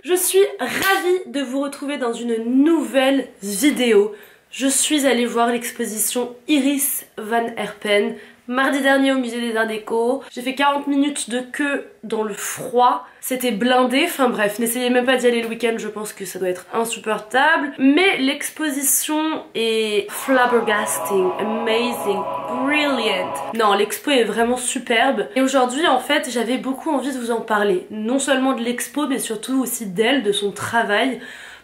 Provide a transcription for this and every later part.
Je suis ravie de vous retrouver dans une nouvelle vidéo. Je suis allée voir l'exposition Iris van Herpen mardi dernier au musée des Arts Déco. J'ai fait 40 minutes de queue dans le froid. C'était blindé, enfin bref, n'essayez même pas d'y aller le week-end, je pense que ça doit être insupportable. Mais l'exposition est flabbergasting, amazing, brilliant. Non, l'expo est vraiment superbe. Et aujourd'hui, en fait, j'avais beaucoup envie de vous en parler. Non seulement de l'expo, mais surtout aussi d'elle, de son travail.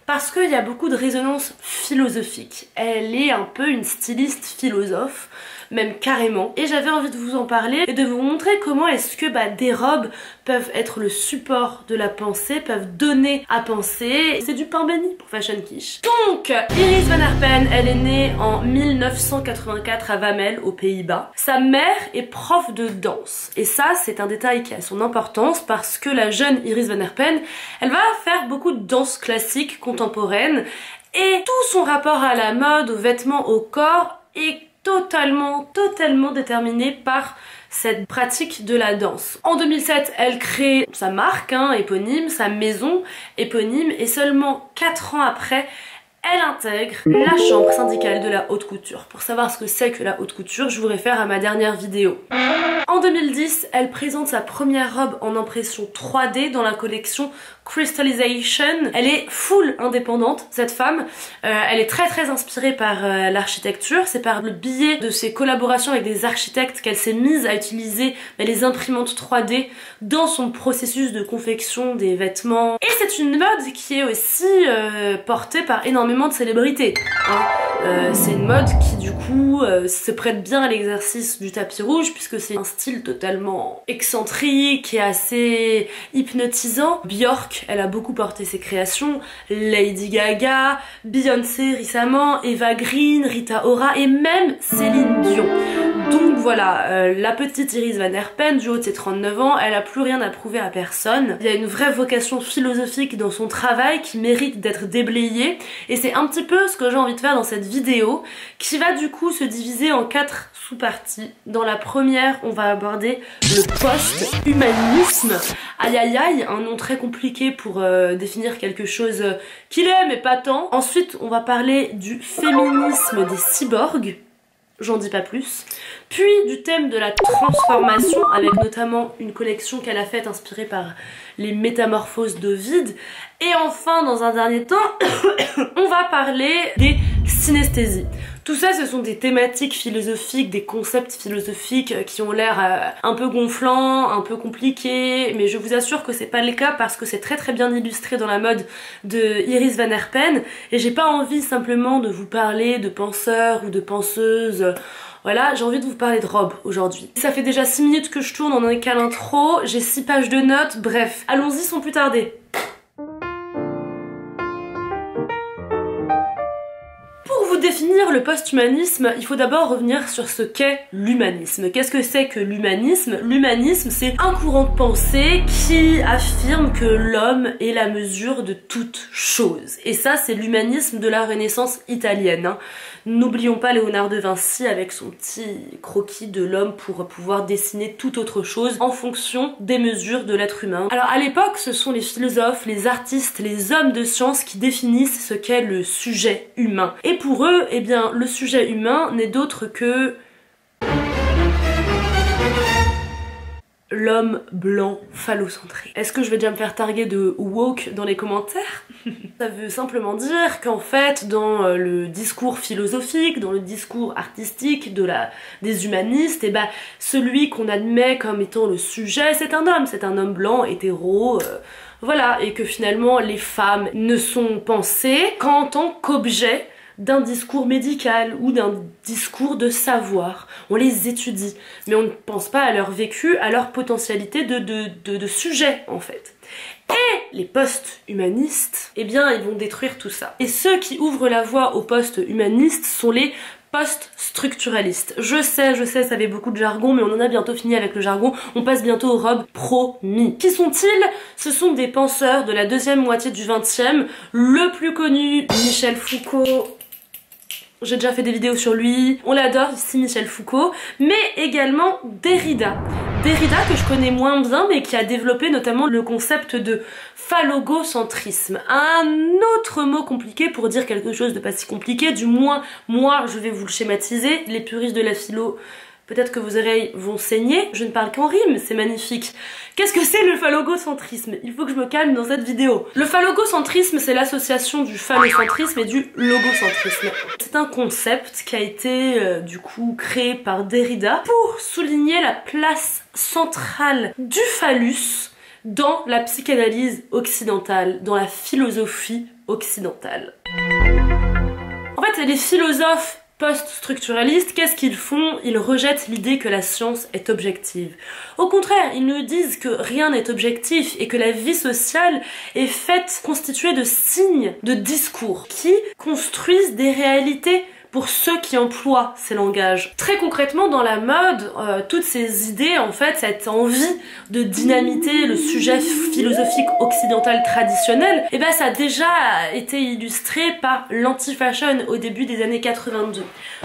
Parce qu'il y a beaucoup de résonance philosophique. Elle est un peu une styliste philosophe, même carrément. Et j'avais envie de vous en parler et de vous montrer comment est-ce que des robes peuvent être le support de la pensée, peuvent donner à penser. C'est du pain béni pour Fashion Quiche. Donc, Iris van Herpen, elle est née en 1984 à Wamel, aux Pays-Bas. Sa mère est prof de danse. Et ça, c'est un détail qui a son importance parce que la jeune Iris van Herpen, elle va faire beaucoup de danse classique, contemporaine. Et tout son rapport à la mode, aux vêtements, au corps est totalement déterminée par cette pratique de la danse. En 2007, elle crée sa marque éponyme, sa maison éponyme, et seulement 4 ans après, elle intègre la chambre syndicale de la haute couture. Pour savoir ce que c'est que la haute couture, je vous réfère à ma dernière vidéo. En 2010, elle présente sa première robe en impression 3D dans la collection Crystallization. Elle est full indépendante, cette femme. Elle est très inspirée par l'architecture. C'est par le biais de ses collaborations avec des architectes qu'elle s'est mise à utiliser les imprimantes 3D dans son processus de confection des vêtements. Et c'est une mode qui est aussi portée par énormément de célébrités. C'est une mode qui du coup se prête bien à l'exercice du tapis rouge puisque c'est un style totalement excentrique et assez hypnotisant. Björk, elle a beaucoup porté ses créations, Lady Gaga, Beyoncé récemment, Eva Green, Rita Ora et même Céline Dion. Donc voilà, la petite Iris van Herpen, du haut de ses 39 ans, elle a plus rien à prouver à personne. Il y a une vraie vocation philosophique dans son travail qui mérite d'être déblayée et c'est un petit peu ce que j'ai envie de faire dans cette vidéo qui va du coup se diviser en 4 sous-parties. Dans la première, on va aborder le post-humanisme. Aïe aïe aïe, un nom très compliqué pour définir quelque chose qu'il est mais pas tant. Ensuite, on va parler du féminisme des cyborgs. J'en dis pas plus. Puis du thème de la transformation avec notamment une collection qu'elle a faite inspirée par les métamorphoses d'Ovide. Et enfin, dans un dernier temps, on va parler des synesthésies. Tout ça, ce sont des thématiques philosophiques, des concepts philosophiques qui ont l'air un peu gonflants, un peu compliqués, mais je vous assure que c'est pas le cas parce que c'est très bien illustré dans la mode de Iris van Herpen et j'ai pas envie simplement de vous parler de penseurs ou de penseuses. Voilà, j'ai envie de vous parler de robes aujourd'hui. Ça fait déjà 6 minutes que je tourne, on en est qu'à l'intro, j'ai 6 pages de notes, bref, allons-y sans plus tarder. Définir le post-humanisme, il faut d'abord revenir sur ce qu'est l'humanisme. Qu'est-ce que c'est que l'humanisme? L'humanisme, c'est un courant de pensée qui affirme que l'homme est la mesure de toute chose. Et ça, c'est l'humanisme de la Renaissance italienne. N'oublions pas Léonard de Vinci avec son petit croquis de l'homme pour pouvoir dessiner toute autre chose en fonction des mesures de l'être humain. Alors à l'époque, ce sont les philosophes, les artistes, les hommes de science qui définissent ce qu'est le sujet humain. Et pour eux, eh bien, le sujet humain n'est d'autre que l'homme blanc phallocentré. Est-ce que je vais déjà me faire targuer de woke dans les commentaires? Ça veut simplement dire qu'en fait, dans le discours philosophique, dans le discours artistique des humanistes, celui qu'on admet comme étant le sujet, c'est un homme blanc, hétéro, voilà, et que finalement les femmes ne sont pensées qu'en tant qu'objet d'un discours médical ou d'un discours de savoir. On les étudie, mais on ne pense pas à leur vécu, à leur potentialité de sujet en fait. Et les post-humanistes, eh bien ils vont détruire tout ça. Et ceux qui ouvrent la voie aux post-humanistes sont les post-structuralistes. Je sais, ça fait beaucoup de jargon, mais on en a bientôt fini avec le jargon, on passe bientôt aux robes promis. Qui sont-ils? Ce sont des penseurs de la deuxième moitié du XXe, le plus connu, Michel Foucault, j'ai déjà fait des vidéos sur lui, on l'adore ici, Michel Foucault, mais également Derrida. Derrida que je connais moins bien mais qui a développé notamment le concept de phallogocentrisme. Un autre mot compliqué pour dire quelque chose de pas si compliqué, du moins moi je vais vous le schématiser, les puristes de la philo, peut-être que vos oreilles vont saigner, je ne parle qu'en rime, c'est magnifique. Qu'est-ce que c'est le phallogocentrisme? Il faut que je me calme dans cette vidéo. Le phallogocentrisme, c'est l'association du phallocentrisme et du logocentrisme. C'est un concept qui a été du coup créé par Derrida pour souligner la place centrale du phallus dans la psychanalyse occidentale, dans la philosophie occidentale. En fait, les philosophes post-structuralistes, qu'est-ce qu'ils font? Ils rejettent l'idée que la science est objective. Au contraire, ils nous disent que rien n'est objectif et que la vie sociale est faite, constituée de signes, de discours qui construisent des réalités pour ceux qui emploient ces langages. Très concrètement, dans la mode, toutes ces idées, en fait, cette envie de dynamiter le sujet philosophique occidental traditionnel, et ben ça a déjà été illustré par l'anti-fashion au début des années 82.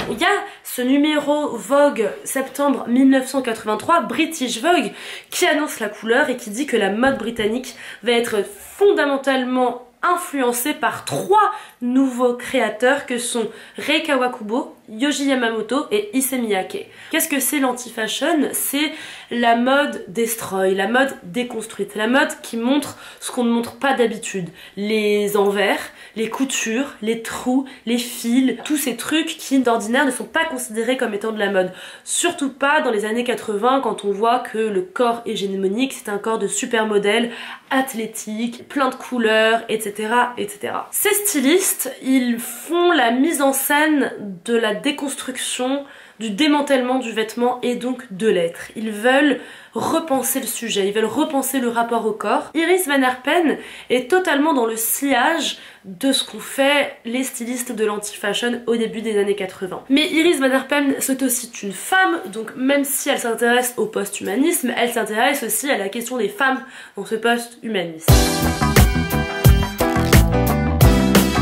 Il y a ce numéro Vogue septembre 1983, British Vogue, qui annonce la couleur et qui dit que la mode britannique va être fondamentalement influencé par 3 nouveaux créateurs que sont Rei Kawakubo, Yohji Yamamoto et Issey Miyake. Qu'est-ce que c'est l'anti-fashion? C'est la mode destroy, la mode déconstruite, la mode qui montre ce qu'on ne montre pas d'habitude. Les envers, les coutures, les trous, les fils, tous ces trucs qui d'ordinaire ne sont pas considérés comme étant de la mode. Surtout pas dans les années 80 quand on voit que le corps hégémonique c'est un corps de supermodèle, athlétique, plein de couleurs, etc. etc. Ces stylistes, ils font la mise en scène de la déconstruction, du démantèlement du vêtement et donc de l'être. Ils veulent repenser le sujet, ils veulent repenser le rapport au corps. Iris Van Herpen est totalement dans le sillage de ce qu'ont fait les stylistes de l'anti-fashion au début des années 80. Mais Iris Van Herpen, c'est aussi une femme, donc même si elle s'intéresse au post-humanisme, elle s'intéresse aussi à la question des femmes dans ce post-humanisme.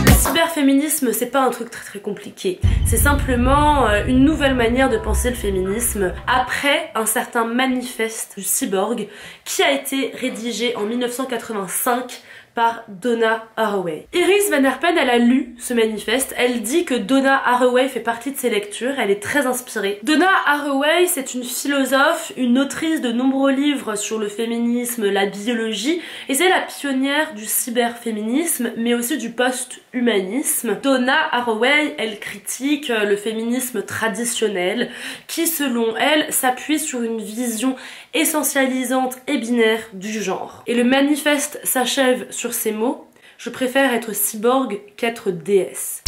Le cyberféminisme, c'est pas un truc très compliqué. C'est simplement une nouvelle manière de penser le féminisme après un certain manifeste du cyborg qui a été rédigé en 1985 par Donna Haraway. Iris Van Herpen, elle a lu ce manifeste, elle dit que Donna Haraway fait partie de ses lectures, elle est très inspirée. Donna Haraway, c'est une philosophe, une autrice de nombreux livres sur le féminisme, la biologie, et c'est la pionnière du cyberféminisme, mais aussi du post-humanisme. Donna Haraway, elle critique le féminisme traditionnel, qui selon elle s'appuie sur une vision essentialisante et binaire du genre. Et le manifeste s'achève sur ces mots: je préfère être cyborg qu'être déesse.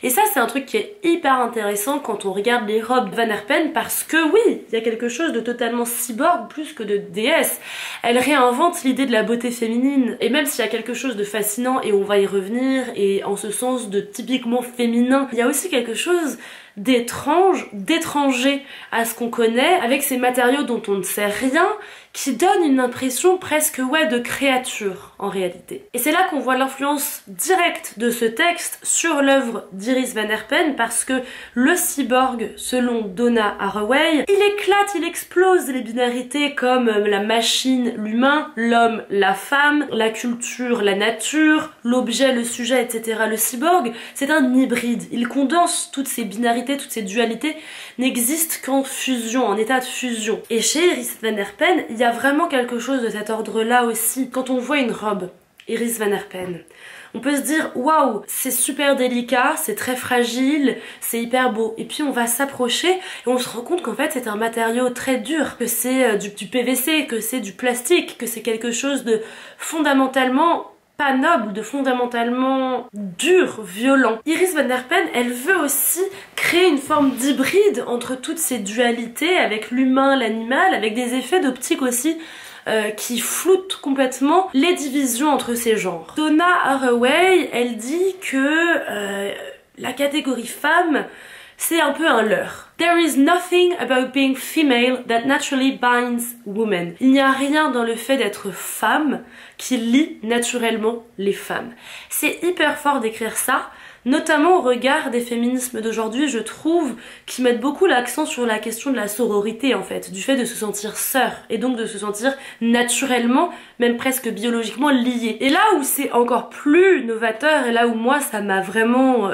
Et ça, c'est un truc qui est hyper intéressant quand on regarde les robes Van Herpen, parce que oui, il y a quelque chose de totalement cyborg plus que de déesse. Elle réinvente l'idée de la beauté féminine, et même s'il y a quelque chose de fascinant, et on va y revenir, et en ce sens de typiquement féminin, il y a aussi quelque chose d'étrange, d'étranger à ce qu'on connaît, avec ces matériaux dont on ne sait rien, qui donnent une impression presque de créature en réalité. Et c'est là qu'on voit l'influence directe de ce texte sur l'œuvre d'Iris Van Herpen, parce que le cyborg, selon Donna Haraway, il éclate, il explose les binarités comme la machine, l'humain, l'homme, la femme, la culture, la nature, l'objet, le sujet, etc. Le cyborg, c'est un hybride, il condense toutes ces binarités, toutes ces dualités, n'existent qu'en fusion, en état de fusion. Et chez Iris Van Herpen, il y a vraiment quelque chose de cet ordre-là aussi. Quand on voit une robe Iris Van Herpen, on peut se dire waouh, c'est super délicat, c'est très fragile, c'est hyper beau. Et puis on va s'approcher et on se rend compte qu'en fait c'est un matériau très dur, que c'est du PVC, que c'est du plastique, que c'est quelque chose de fondamentalement pas noble, de fondamentalement dur, violent. Iris Van Herpen, elle veut aussi créer une forme d'hybride entre toutes ces dualités, avec l'humain, l'animal, avec des effets d'optique aussi qui floutent complètement les divisions entre ces genres. Donna Haraway, elle dit que la catégorie femme, c'est un peu un leurre. There is nothing about being female that naturally binds women. Il n'y a rien dans le fait d'être femme qui lie naturellement les femmes. C'est hyper fort d'écrire ça, notamment au regard des féminismes d'aujourd'hui, je trouve, qui mettent beaucoup l'accent sur la question de la sororité en fait, du fait de se sentir sœur, et donc de se sentir naturellement, même presque biologiquement liée. Et là où c'est encore plus novateur, et là où moi ça m'a vraiment...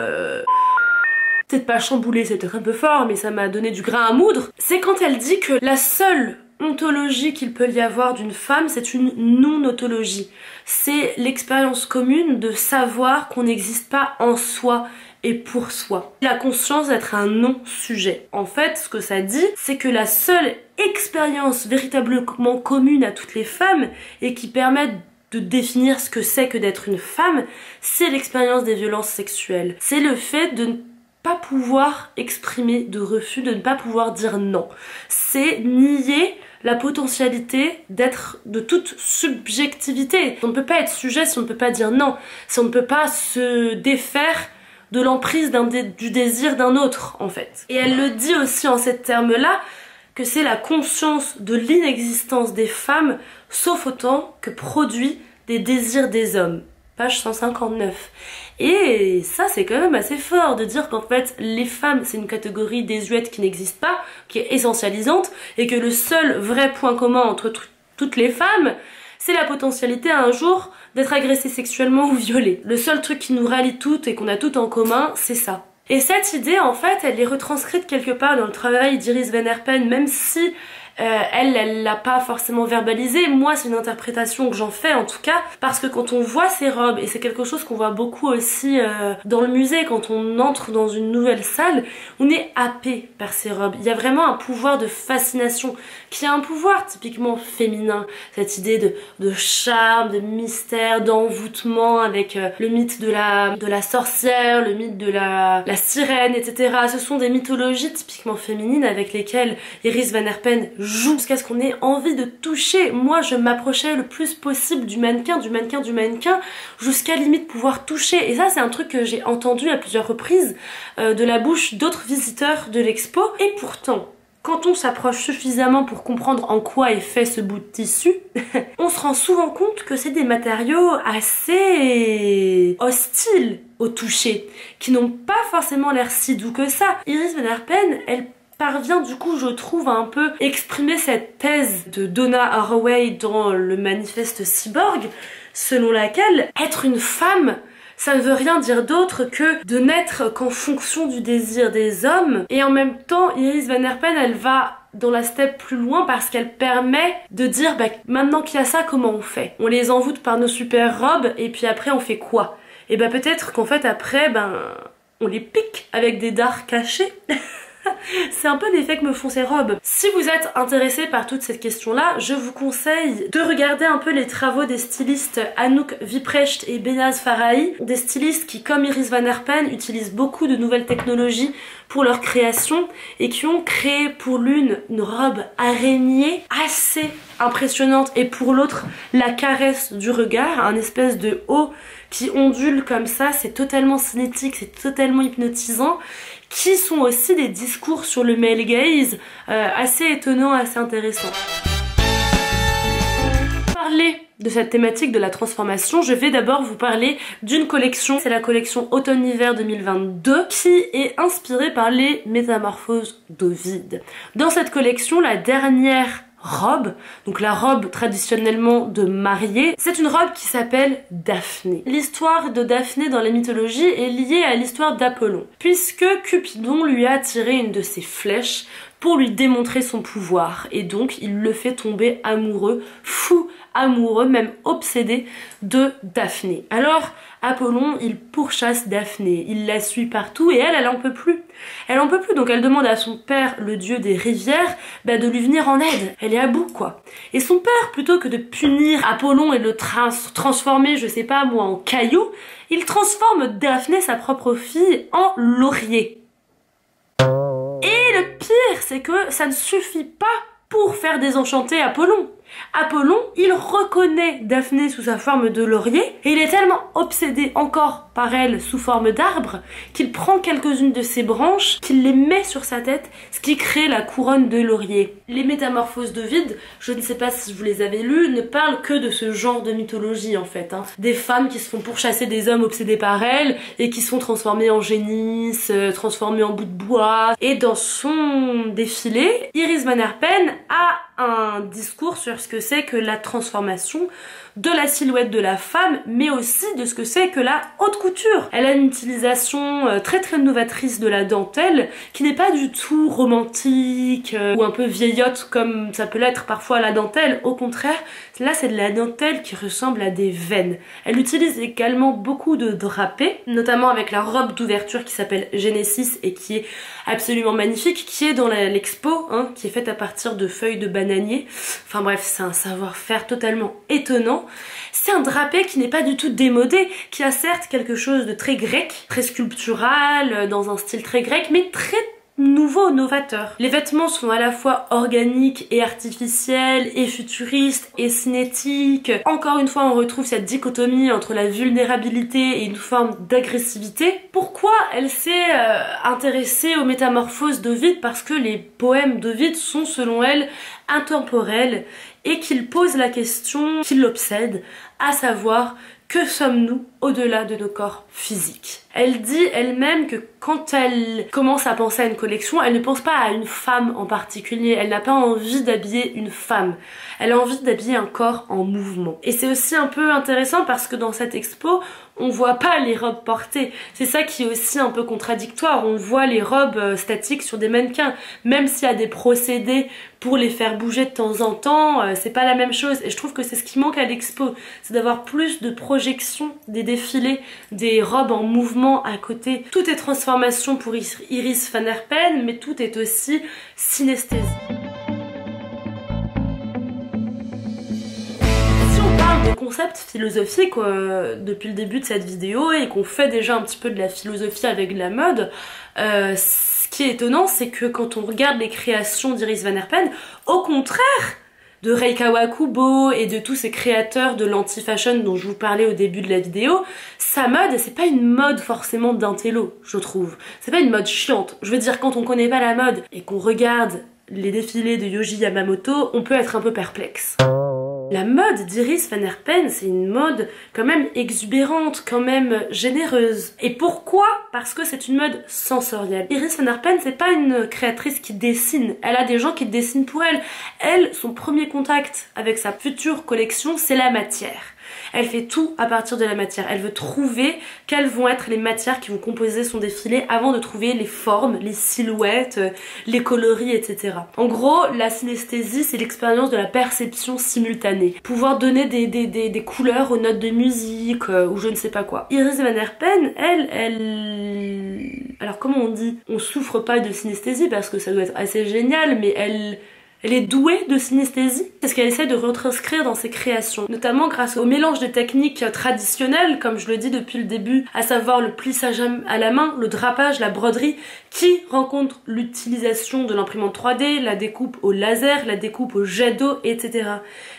peut-être pas chamboulé, c'est peut-être un peu fort, mais ça m'a donné du grain à moudre, c'est quand elle dit que la seule ontologie qu'il peut y avoir d'une femme, c'est une non-ontologie. C'est l'expérience commune de savoir qu'on n'existe pas en soi et pour soi. La conscience d'être un non-sujet. En fait, ce que ça dit, c'est que la seule expérience véritablement commune à toutes les femmes et qui permet de définir ce que c'est que d'être une femme, c'est l'expérience des violences sexuelles. C'est le fait de ne pas pouvoir exprimer de refus, de ne pas pouvoir dire non. C'est nier la potentialité d'être de toute subjectivité. On ne peut pas être sujet si on ne peut pas dire non, si on ne peut pas se défaire de l'emprise du désir d'un autre en fait. Et elle le dit aussi en ces termes-là, que c'est la conscience de l'inexistence des femmes, sauf autant que produit des désirs des hommes. Page 159. Et ça c'est quand même assez fort de dire qu'en fait les femmes c'est une catégorie désuète qui n'existe pas, qui est essentialisante, et que le seul vrai point commun entre toutes les femmes c'est la potentialité un jour d'être agressée sexuellement ou violée. Le seul truc qui nous rallie toutes et qu'on a toutes en commun, c'est ça. Et cette idée en fait elle est retranscrite quelque part dans le travail d'Iris Van Herpen, même si elle l'a pas forcément verbalisé. Moi c'est une interprétation que j'en fais en tout cas, parce que quand on voit ces robes, et c'est quelque chose qu'on voit beaucoup aussi dans le musée, quand on entre dans une nouvelle salle, on est happé par ces robes. Il y a vraiment un pouvoir de fascination, qui est un pouvoir typiquement féminin, cette idée de charme, de mystère, d'envoûtement, avec le mythe de la sorcière, le mythe de la sirène, etc. Ce sont des mythologies typiquement féminines avec lesquelles Iris Van Herpen joue jusqu'à ce qu'on ait envie de toucher. Moi je m'approchais le plus possible du mannequin, jusqu'à limite pouvoir toucher. Et ça c'est un truc que j'ai entendu à plusieurs reprises de la bouche d'autres visiteurs de l'expo. Et pourtant, quand on s'approche suffisamment pour comprendre en quoi est fait ce bout de tissu, on se rend souvent compte que c'est des matériaux assez hostiles au toucher, qui n'ont pas forcément l'air si doux que ça. Iris Van Herpen, elle parvient du coup, je trouve, à un peu exprimer cette thèse de Donna Haraway dans le manifeste Cyborg, selon laquelle être une femme, ça ne veut rien dire d'autre que de n'être qu'en fonction du désir des hommes. Et en même temps, Iris Van Herpen, elle va dans la step plus loin parce qu'elle permet de dire maintenant qu'il y a ça, comment on fait? On les envoûte par nos super robes et puis après on fait quoi? Et peut-être qu'en fait après, on les pique avec des dards cachés. C'est un peu l'effet que me font ces robes. Si vous êtes intéressé par toute cette question-là, je vous conseille de regarder un peu les travaux des stylistes Anouk Wiprecht et Behnaz Farahi, des stylistes qui, comme Iris Van Herpen, utilisent beaucoup de nouvelles technologies pour leur création et qui ont créé pour l'une une robe araignée assez impressionnante et pour l'autre la caresse du regard, un espèce de haut qui ondule comme ça, c'est totalement cinétique, c'est totalement hypnotisant, qui sont aussi des discours sur le male gaze assez étonnants, assez intéressants. Pour parler de cette thématique de la transformation, je vais d'abord vous parler d'une collection, c'est la collection Automne-Hiver 2022, qui est inspirée par les métamorphoses d'Ovide. Dans cette collection, la dernière robe, donc la robe traditionnellement de mariée, c'est une robe qui s'appelle Daphné. L'histoire de Daphné dans la mythologie est liée à l'histoire d'Apollon, puisque Cupidon lui a tiré une de ses flèches pour lui démontrer son pouvoir, et donc il le fait tomber amoureux, fou amoureux, même obsédé de Daphné. Alors Apollon, il pourchasse Daphné, il la suit partout et elle en peut plus. Elle en peut plus, donc elle demande à son père, le dieu des rivières, de lui venir en aide. Elle est à bout quoi. Et son père, plutôt que de punir Apollon et de le transformer, je sais pas moi, en caillou, il transforme Daphné, sa propre fille, en laurier. Et le pire, c'est que ça ne suffit pas pour faire désenchanter Apollon. Apollon, il reconnaît Daphné sous sa forme de laurier et il est tellement obsédé encore par elle sous forme d'arbre qu'il prend quelques-unes de ses branches, qu'il les met sur sa tête, ce qui crée la couronne de laurier. Les métamorphoses d'Ovide, je ne sais pas si vous les avez lues, ne parlent que de ce genre de mythologie en fait. Des femmes qui se font pourchasser des hommes obsédés par elles et qui sont transformées en génisses, transformées en bout de bois. Et dans son défilé, Iris Van Herpen a un discours sur ce que c'est que la transformation de la silhouette de la femme, mais aussi de ce que c'est que la haute couture. Elle a une utilisation très très novatrice de la dentelle, qui n'est pas du tout romantique ou un peu vieillotte comme ça peut l'être parfois la dentelle. Au contraire, là c'est de la dentelle qui ressemble à des veines. Elle utilise également beaucoup de drapés, notamment avec la robe d'ouverture qui s'appelle Genesis et qui est absolument magnifique, qui est dans l'expo, qui est faite à partir de feuilles de bananier. Enfin bref, c'est un savoir-faire totalement étonnant. C'est un drapé qui n'est pas du tout démodé, qui a certes quelque chose de très grec, très sculptural, dans un style très grec, mais très nouveau, novateur. Les vêtements sont à la fois organiques et artificiels, et futuristes, et cinétiques. Encore une fois, on retrouve cette dichotomie entre la vulnérabilité et une forme d'agressivité. Pourquoi elle s'est intéressée aux métamorphoses d'Ovide? Parce que les poèmes d'Ovide sont, selon elle, intemporels et qu'il pose la question qui l'obsède, à savoir que sommes-nous au-delà de nos corps physiques. Elle dit elle-même que quand elle commence à penser à une collection, elle ne pense pas à une femme en particulier, elle n'a pas envie d'habiller une femme, elle a envie d'habiller un corps en mouvement. Et c'est aussi un peu intéressant parce que dans cette expo, on voit pas les robes portées. C'est ça qui est aussi un peu contradictoire, on voit les robes statiques sur des mannequins, même s'il y a des procédés pour les faire bouger de temps en temps, c'est pas la même chose. Et je trouve que c'est ce qui manque à l'expo, c'est d'avoir plus de projections, des défilés, des robes en mouvement à côté. Tout est transformation pour Iris Van Herpen, mais tout est aussi synesthésie. Si on parle de concepts philosophiques depuis le début de cette vidéo et qu'on fait déjà un petit peu de la philosophie avec de la mode, ce qui est étonnant, c'est que quand on regarde les créations d'Iris Van Herpen, au contraire de Rei Kawakubo et de tous ces créateurs de l'anti-fashion dont je vous parlais au début de la vidéo, sa mode, c'est pas une mode forcément d'intello, je trouve. C'est pas une mode chiante. Je veux dire, quand on connaît pas la mode et qu'on regarde les défilés de Yohji Yamamoto, on peut être un peu perplexe. La mode d'Iris Van Herpen, c'est une mode quand même exubérante, quand même généreuse. Et pourquoi? Parce que c'est une mode sensorielle. Iris Van Herpen, c'est pas une créatrice qui dessine. Elle a des gens qui dessinent pour elle. Elle, son premier contact avec sa future collection, c'est la matière. Elle fait tout à partir de la matière. Elle veut trouver quelles vont être les matières qui vont composer son défilé avant de trouver les formes, les silhouettes, les coloris, etc. En gros, la synesthésie, c'est l'expérience de la perception simultanée. Pouvoir donner des couleurs aux notes de musique ou je ne sais pas quoi. Iris Van Herpen, elle... Alors comment on dit? On souffre pas de synesthésie parce que ça doit être assez génial, mais elle est douée de synesthésie. C'est ce qu'elle essaie de retranscrire dans ses créations, notamment grâce au mélange des techniques traditionnelles, comme je le dis depuis le début, à savoir le plissage à la main, le drapage, la broderie, qui rencontre l'utilisation de l'imprimante 3D, la découpe au laser, la découpe au jet d'eau, etc.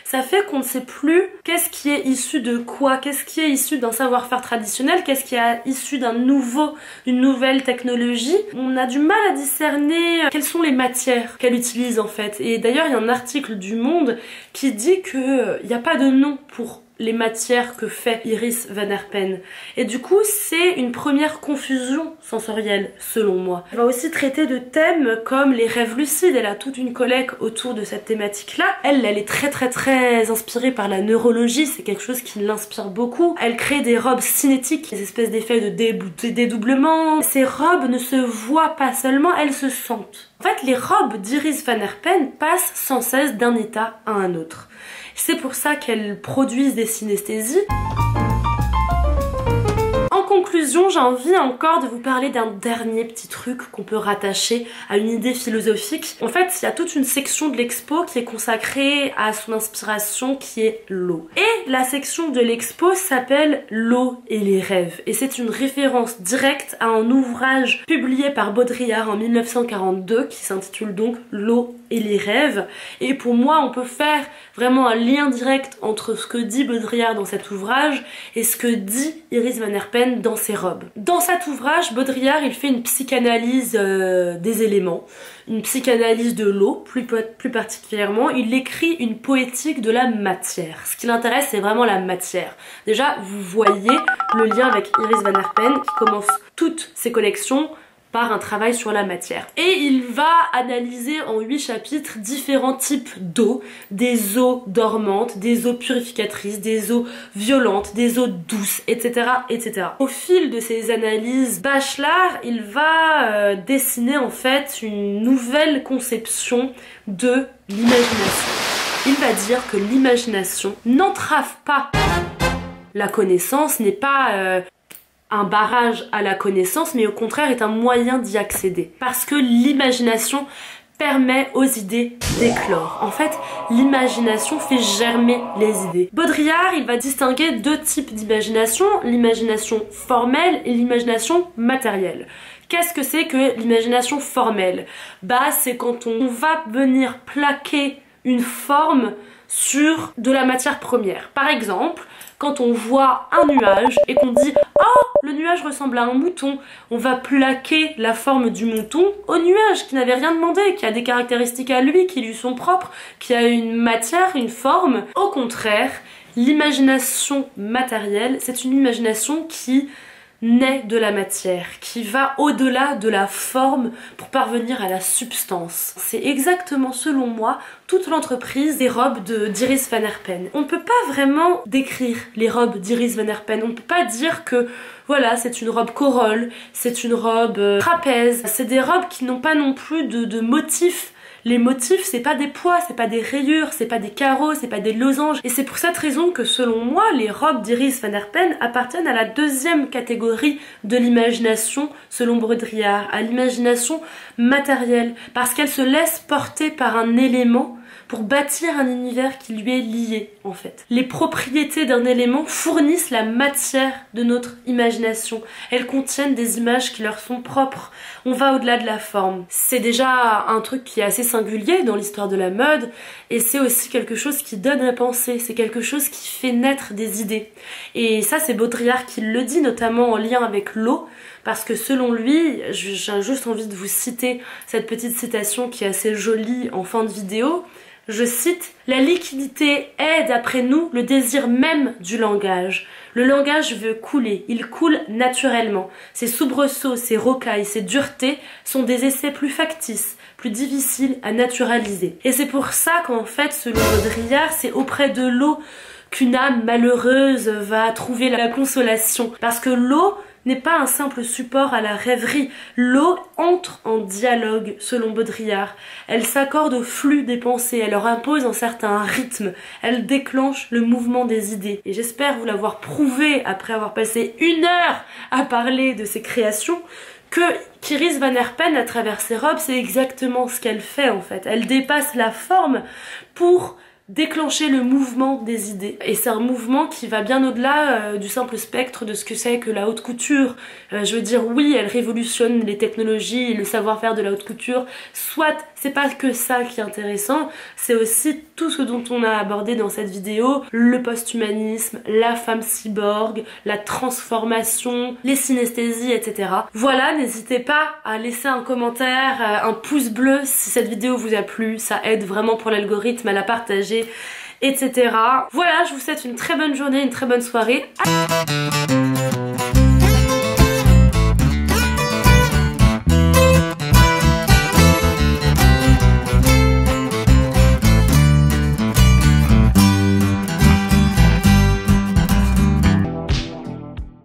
Ça fait qu'on ne sait plus qu'est-ce qui est issu de quoi, qu'est-ce qui est issu d'un savoir-faire traditionnel, qu'est-ce qui est issu d'une nouvelle technologie. On a du mal à discerner quelles sont les matières qu'elle utilise en fait. Et d'ailleurs, il y a un article du Monde qui dit qu'il n'y a pas de nom pour les matières que fait Iris Van Herpen. Et du coup, c'est une première confusion sensorielle, selon moi. Elle va aussi traiter de thèmes comme les rêves lucides. Elle a toute une collecte autour de cette thématique-là. Elle est très inspirée par la neurologie. C'est quelque chose qui l'inspire beaucoup. Elle crée des robes cinétiques, des espèces d'effets de dédoublement. Ces robes ne se voient pas seulement, elles se sentent. En fait, les robes d'Iris Van Herpen passent sans cesse d'un état à un autre. C'est pour ça qu'elles produisent des synesthésies. En conclusion, j'ai envie encore de vous parler d'un dernier petit truc qu'on peut rattacher à une idée philosophique. En fait, il y a toute une section de l'expo qui est consacrée à son inspiration, qui est l'eau. Et la section de l'expo s'appelle L'eau et les rêves. Et c'est une référence directe à un ouvrage publié par Baudrillard en 1942 qui s'intitule donc L'eau et les rêves. Et pour moi, on peut faire vraiment un lien direct entre ce que dit Baudrillard dans cet ouvrage et ce que dit Iris Van Herpen dans ses robes. Dans cet ouvrage, Baudrillard, il fait une psychanalyse des éléments, une psychanalyse de l'eau, plus particulièrement. Il écrit une poétique de la matière. Ce qui l'intéresse, c'est vraiment la matière. Déjà, vous voyez le lien avec Iris Van Herpen qui commence toutes ses collections par un travail sur la matière. Et il va analyser en 8 chapitres différents types d'eau, des eaux dormantes, des eaux purificatrices, des eaux violentes, des eaux douces, etc. etc. Au fil de ces analyses, Bachelard, il va dessiner en fait une nouvelle conception de l'imagination. Il va dire que l'imagination n'entrave pas la connaissance, n'est pas un barrage à la connaissance, mais au contraire est un moyen d'y accéder. Parce que l'imagination permet aux idées d'éclore. En fait, l'imagination fait germer les idées. Baudrillard, il va distinguer deux types d'imagination, l'imagination formelle et l'imagination matérielle. Qu'est-ce que c'est que l'imagination formelle? Bah, c'est quand on va venir plaquer une forme sur de la matière première. Par exemple, quand on voit un nuage et qu'on dit « Oh, le nuage ressemble à un mouton », on va plaquer la forme du mouton au nuage qui n'avait rien demandé, qui a des caractéristiques à lui, qui lui sont propres, qui a une matière, une forme. Au contraire, l'imagination matérielle, c'est une imagination qui naît de la matière, qui va au-delà de la forme pour parvenir à la substance. C'est exactement, selon moi, toute l'entreprise des robes d'Iris Van Herpen. On ne peut pas vraiment décrire les robes d'Iris Van Herpen. On ne peut pas dire que voilà, c'est une robe corolle, c'est une robe trapèze. C'est des robes qui n'ont pas non plus de motifs. Les motifs, c'est pas des pois, c'est pas des rayures, c'est pas des carreaux, c'est pas des losanges. Et c'est pour cette raison que selon moi, les robes d'Iris Van Herpen appartiennent à la deuxième catégorie de l'imagination selon Baudrillard, à l'imagination matérielle. Parce qu'elle se laisse porter par un élément pour bâtir un univers qui lui est lié en fait. Les propriétés d'un élément fournissent la matière de notre imagination. Elles contiennent des images qui leur sont propres. On va au-delà de la forme. C'est déjà un truc qui est assez singulier dans l'histoire de la mode et c'est aussi quelque chose qui donne à penser. C'est quelque chose qui fait naître des idées. Et ça c'est Baudrillard qui le dit notamment en lien avec l'eau. Parce que selon lui, j'ai juste envie de vous citer cette petite citation qui est assez jolie en fin de vidéo. Je cite, « La liquidité est, d'après nous, le désir même du langage. Le langage veut couler, il coule naturellement. Ses soubresauts, ses rocailles, ses duretés sont des essais plus factices, plus difficiles à naturaliser. » Et c'est pour ça qu'en fait, selon Baudrillard, c'est auprès de l'eau qu'une âme malheureuse va trouver la consolation. Parce que l'eau n'est pas un simple support à la rêverie. L'eau entre en dialogue, selon Baudrillard. Elle s'accorde au flux des pensées, elle leur impose un certain rythme, elle déclenche le mouvement des idées. Et j'espère vous l'avoir prouvé, après avoir passé 1 heure à parler de ses créations, que qu'Iris Van Herpen, à travers ses robes, c'est exactement ce qu'elle fait en fait. Elle dépasse la forme pour déclencher le mouvement des idées. Et c'est un mouvement qui va bien au-delà du simple spectre de ce que c'est que la haute couture. Je veux dire, oui, elle révolutionne les technologies et le savoir-faire de la haute couture. Soit, c'est pas que ça qui est intéressant, c'est aussi tout ce dont on a abordé dans cette vidéo, le post-humanisme, la femme cyborg, la transformation, les synesthésies, etc. Voilà, n'hésitez pas à laisser un commentaire, un pouce bleu si cette vidéo vous a plu, ça aide vraiment pour l'algorithme à la partager, etc. Voilà, je vous souhaite une très bonne journée, une très bonne soirée.